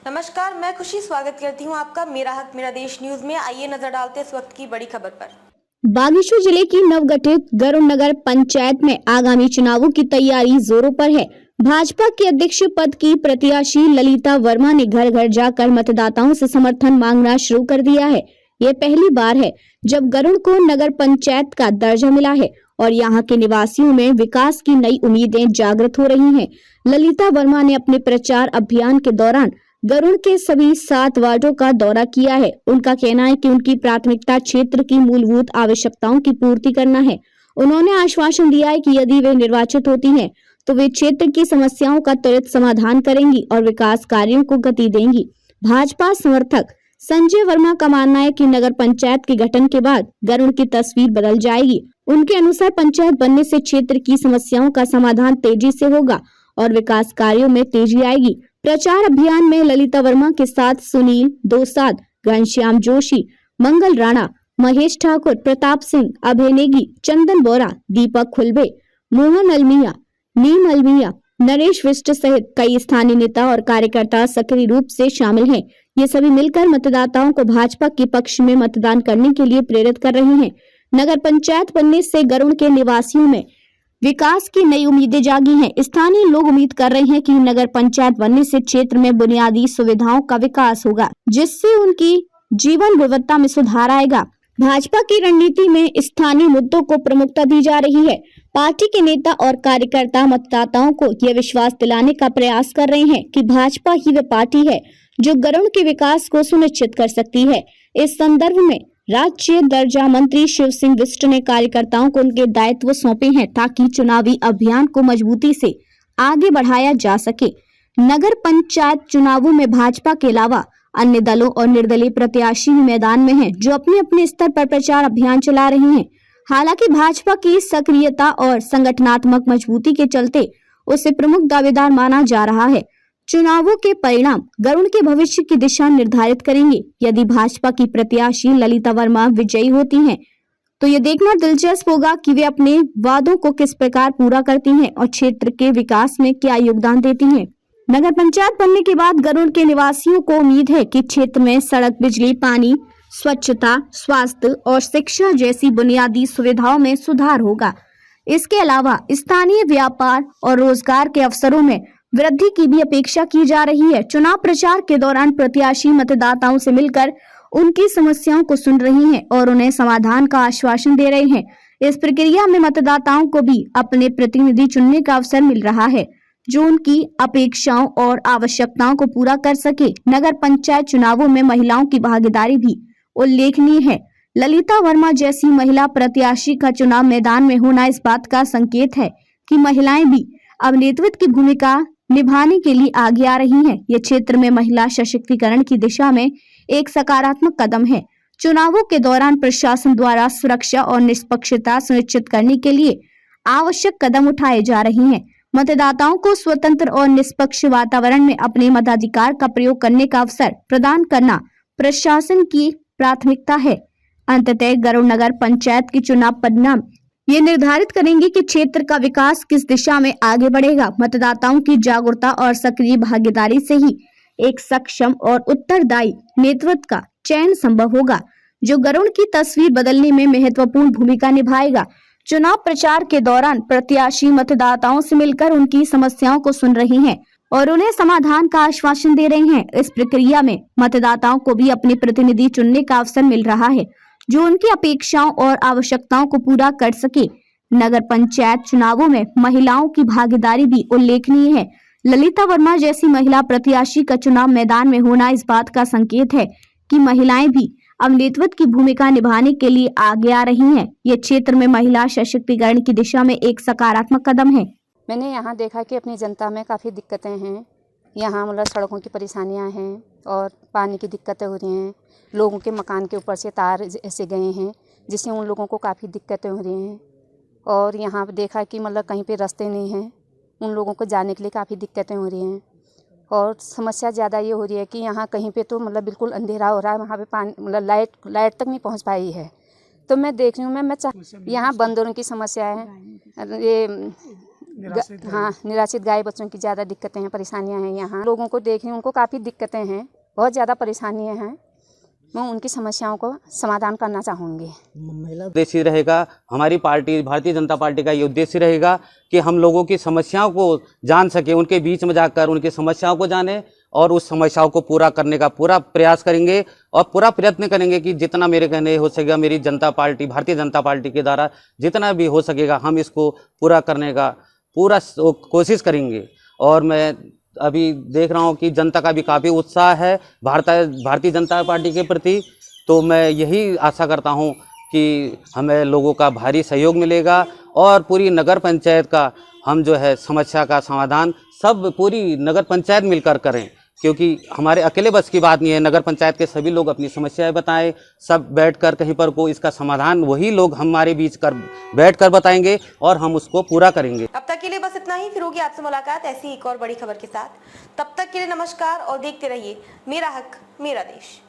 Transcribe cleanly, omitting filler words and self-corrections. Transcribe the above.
नमस्कार, मैं खुशी स्वागत करती हूँ आपका मेरा हक मेरा देश न्यूज में। आइए नजर डालते हैं इस वक्त की बड़ी खबर पर। बागेश्वर जिले की नवगठित गरुड़ नगर पंचायत में आगामी चुनावों की तैयारी जोरों पर है। भाजपा के अध्यक्ष पद की प्रत्याशी ललिता वर्मा ने घर घर जाकर मतदाताओं से समर्थन मांगना शुरू कर दिया है। ये पहली बार है जब गरुड़ को नगर पंचायत का दर्जा मिला है और यहाँ के निवासियों में विकास की नई उम्मीदें जागृत हो रही हैं। ललिता वर्मा ने अपने प्रचार अभियान के दौरान गरुड़ के सभी 7 वार्डों का दौरा किया है। उनका कहना है कि उनकी प्राथमिकता क्षेत्र की मूलभूत आवश्यकताओं की पूर्ति करना है। उन्होंने आश्वासन दिया है कि यदि वे निर्वाचित होती हैं, तो वे क्षेत्र की समस्याओं का त्वरित समाधान करेंगी और विकास कार्यों को गति देंगी। भाजपा समर्थक संजय वर्मा का मानना है कि नगर पंचायत के गठन के बाद गरुड़ की तस्वीर बदल जाएगी। उनके अनुसार पंचायत बनने से क्षेत्र की समस्याओं का समाधान तेजी से होगा और विकास कार्यों में तेजी आएगी। प्रचार अभियान में ललिता वर्मा के साथ सुनील दोसाद, घनश्याम जोशी, मंगल राणा, महेश ठाकुर, प्रताप सिंह, अभय नेगी, चंदन बोरा, दीपक खुलबे, मोहन अलमिया, नीम अलमिया, नरेश विष्ट सहित कई स्थानीय नेता और कार्यकर्ता सक्रिय रूप से शामिल हैं। ये सभी मिलकर मतदाताओं को भाजपा के पक्ष में मतदान करने के लिए प्रेरित कर रहे हैं। नगर पंचायत बनने से गरुड़ के निवासियों में विकास की नई उम्मीदें जागी हैं। स्थानीय लोग उम्मीद कर रहे हैं कि नगर पंचायत बनने से क्षेत्र में बुनियादी सुविधाओं का विकास होगा, जिससे उनकी जीवन गुणवत्ता में सुधार आएगा। भाजपा की रणनीति में स्थानीय मुद्दों को प्रमुखता दी जा रही है। पार्टी के नेता और कार्यकर्ता मतदाताओं को यह विश्वास दिलाने का प्रयास कर रहे हैं कि भाजपा ही वह पार्टी है जो गरुड़ के विकास को सुनिश्चित कर सकती है। इस संदर्भ में राज्य दर्जा मंत्री शिव सिंह बिष्ट ने कार्यकर्ताओं को उनके दायित्व सौंपे हैं ताकि चुनावी अभियान को मजबूती से आगे बढ़ाया जा सके। नगर पंचायत चुनावों में भाजपा के अलावा अन्य दलों और निर्दलीय प्रत्याशी भी मैदान में हैं, जो अपने अपने स्तर पर प्रचार अभियान चला रहे हैं। हालांकि भाजपा की सक्रियता और संगठनात्मक मजबूती के चलते उसे प्रमुख दावेदार माना जा रहा है। चुनावों के परिणाम गरुड़ के भविष्य की दिशा निर्धारित करेंगे। यदि भाजपा की प्रत्याशी ललिता वर्मा विजयी होती हैं, तो ये देखना दिलचस्प होगा कि वे अपने वादों को किस प्रकार पूरा करती हैं और क्षेत्र के विकास में क्या योगदान देती हैं। नगर पंचायत बनने के बाद गरुड़ के निवासियों को उम्मीद है कि क्षेत्र में सड़क, बिजली, पानी, स्वच्छता, स्वास्थ्य और शिक्षा जैसी बुनियादी सुविधाओं में सुधार होगा। इसके अलावा स्थानीय व्यापार और रोजगार के अवसरों में वृद्धि की भी अपेक्षा की जा रही है। चुनाव प्रचार के दौरान प्रत्याशी मतदाताओं से मिलकर उनकी समस्याओं को सुन रही हैं और उन्हें समाधान का आश्वासन दे रहे हैं। इस प्रक्रिया में मतदाताओं को भी अपने प्रतिनिधि चुनने का अवसर मिल रहा है, जो उनकी अपेक्षाओं और आवश्यकताओं को पूरा कर सके। नगर पंचायत चुनावों में महिलाओं की भागीदारी भी उल्लेखनीय है। ललिता वर्मा जैसी महिला प्रत्याशी का चुनाव मैदान में होना इस बात का संकेत है कि महिलाएं भी अब नेतृत्व की भूमिका निभाने के लिए आगे आ रही हैं। ये क्षेत्र में महिला सशक्तिकरण की दिशा में एक सकारात्मक कदम है। चुनावों के दौरान प्रशासन द्वारा सुरक्षा और निष्पक्षता सुनिश्चित करने के लिए आवश्यक कदम उठाए जा रहे हैं। मतदाताओं को स्वतंत्र और निष्पक्ष वातावरण में अपने मताधिकार का प्रयोग करने का अवसर प्रदान करना प्रशासन की प्राथमिकता है। अंततः गरुड़ नगर पंचायत की चुनाव परिणाम ये निर्धारित करेंगे कि क्षेत्र का विकास किस दिशा में आगे बढ़ेगा। मतदाताओं की जागरूकता और सक्रिय भागीदारी से ही एक सक्षम और उत्तरदायी नेतृत्व का चयन संभव होगा, जो गरुड़ की तस्वीर बदलने में महत्वपूर्ण भूमिका निभाएगा। चुनाव प्रचार के दौरान प्रत्याशी मतदाताओं से मिलकर उनकी समस्याओं को सुन रही हैं और उन्हें समाधान का आश्वासन दे रहे हैं। इस प्रक्रिया में मतदाताओं को भी अपने प्रतिनिधि चुनने का अवसर मिल रहा है, जो उनकी अपेक्षाओं और आवश्यकताओं को पूरा कर सके। नगर पंचायत चुनावों में महिलाओं की भागीदारी भी उल्लेखनीय है। ललिता वर्मा जैसी महिला प्रत्याशी का चुनाव मैदान में होना इस बात का संकेत है कि महिलाएं भी अब नेतृत्व की भूमिका निभाने के लिए आगे आ रही हैं। ये क्षेत्र में महिला सशक्तिकरण की दिशा में एक सकारात्मक कदम है। मैंने यहाँ देखा कि अपनी जनता में काफ़ी दिक्कतें हैं। यहाँ मतलब सड़कों की परेशानियाँ हैं और पानी की दिक्कतें हो रही हैं। लोगों के मकान के ऊपर से तार ऐसे गए हैं, जिससे उन लोगों को काफ़ी दिक्कतें हो रही हैं। और यहाँ पे देखा कि मतलब कहीं पे रास्ते नहीं हैं, उन लोगों को जाने के लिए काफ़ी दिक्कतें हो रही हैं। और समस्या ज़्यादा ये हो रही है कि यहाँ कहीं पे तो मतलब बिल्कुल अंधेरा हो रहा है, वहाँ पे पानी मतलब लाइट तक नहीं पहुँच पाई है। तो मैं देख रही हूँ, मैं यहाँ बंदरों की समस्या है, ये हाँ, निराश्रित गाय बच्चों की ज़्यादा दिक्कतें हैं, परेशानियां हैं। यहाँ लोगों को देखें, उनको काफ़ी दिक्कतें हैं, बहुत ज़्यादा परेशानियां हैं। मैं उनकी समस्याओं को समाधान करना चाहूँगी। उद्देश्य रहेगा हमारी पार्टी भारतीय जनता पार्टी का ये उद्देश्य रहेगा कि हम लोगों की समस्याओं को जान सके, उनके बीच में जाकर उनकी समस्याओं को जाने और उस समस्याओं को पूरा करने का पूरा प्रयास करेंगे और पूरा प्रयत्न करेंगे कि जितना मेरे कहने हो सकेगा, मेरी जनता पार्टी भारतीय जनता पार्टी के द्वारा जितना भी हो सकेगा हम इसको पूरा करने का पूरा कोशिश करेंगे। और मैं अभी देख रहा हूँ कि जनता का भी काफ़ी उत्साह है भारतीय जनता पार्टी के प्रति, तो मैं यही आशा करता हूँ कि हमें लोगों का भारी सहयोग मिलेगा और पूरी नगर पंचायत का हम जो है समस्या का समाधान सब पूरी नगर पंचायत मिलकर करें, क्योंकि हमारे अकेले बस की बात नहीं है। नगर पंचायत के सभी लोग अपनी समस्याएं बताएं, सब बैठकर कहीं पर को इसका समाधान वही लोग हमारे बीच कर बैठकर बताएंगे और हम उसको पूरा करेंगे। अब तक के लिए बस इतना ही, फिर होगी आपसे मुलाकात ऐसी एक और बड़ी खबर के साथ। तब तक के लिए नमस्कार और देखते रहिए मेरा हक मेरा देश।